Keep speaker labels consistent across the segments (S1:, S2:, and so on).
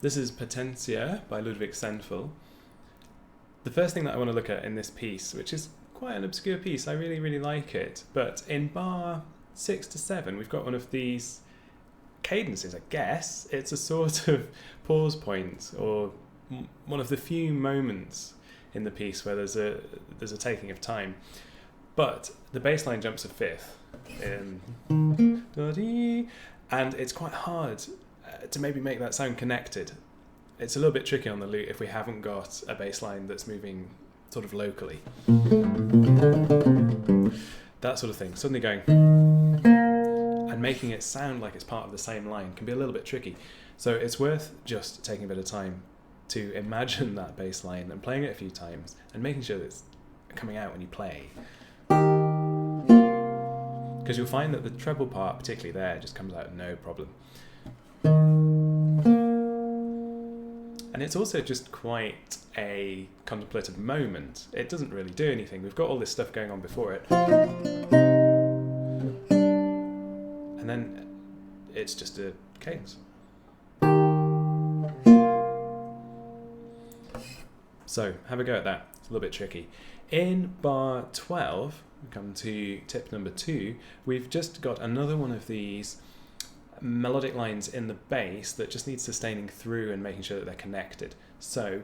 S1: This is Potentia by Ludwig Senfel. The first thing that I want to look at in this piece, which is quite an obscure piece, I really, really like it, but in bar 6 to 7, we've got one of these cadences, I guess. It's a sort of pause point, or one of the few moments in the piece where there's a taking of time. But the bass line jumps a fifth, and it's quite hard to maybe make that sound connected. It's a little bit tricky on the lute if we haven't got a bass line that's moving sort of locally. That sort of thing. Suddenly going and making it sound like it's part of the same line can be a little bit tricky. So it's worth just taking a bit of time to imagine that bass line and playing it a few times and making sure that it's coming out when you play. Because you'll find that the treble part, particularly there, just comes out no problem. And it's also just quite a contemplative moment. It doesn't really do anything. We've got all this stuff going on before it. And then it's just a cadence. So have a go at that. It's a little bit tricky. In bar 12, we come to tip number 2. We've just got another one of these melodic lines in the bass that just needs sustaining through and making sure that they're connected. So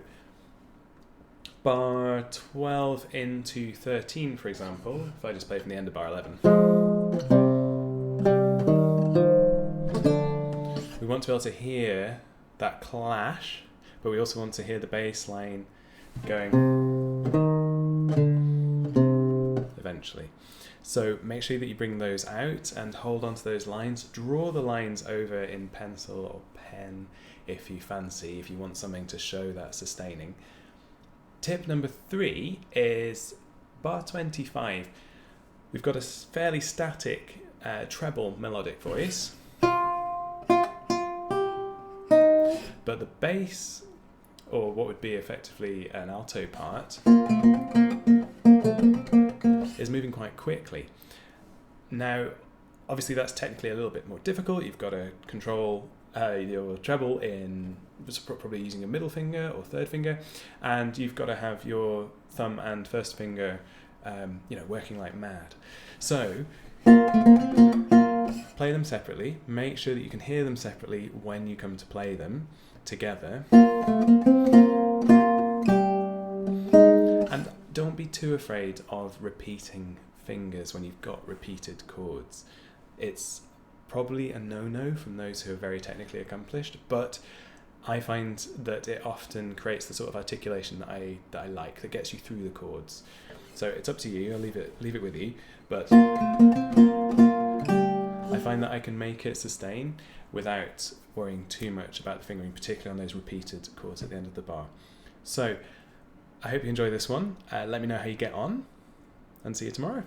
S1: bar 12 into 13, for example, if I just play from the end of bar 11, we want to be able to hear that clash, but we also want to hear the bass line going eventually. So make sure that you bring those out and hold on to those lines. Draw the lines over in pencil or pen if you fancy, if you want something to show that sustaining. Tip number 3 is bar 25. We've got a fairly static treble melodic voice, but the bass, or what would be effectively an alto part, is moving quite quickly. Now, obviously that's technically a little bit more difficult. You've got to control your treble in probably using a middle finger or third finger, and you've got to have your thumb and first finger working like mad. So play them separately. Make sure that you can hear them separately when you come to play them together. Don't be too afraid of repeating fingers when you've got repeated chords. It's probably a no-no from those who are very technically accomplished, but I find that it often creates the sort of articulation that I like, that gets you through the chords. So it's up to you. I'll leave it with you, but I find that I can make it sustain without worrying too much about the fingering, particularly on those repeated chords at the end of the bar. So I hope you enjoy this one. Let me know how you get on, and see you tomorrow.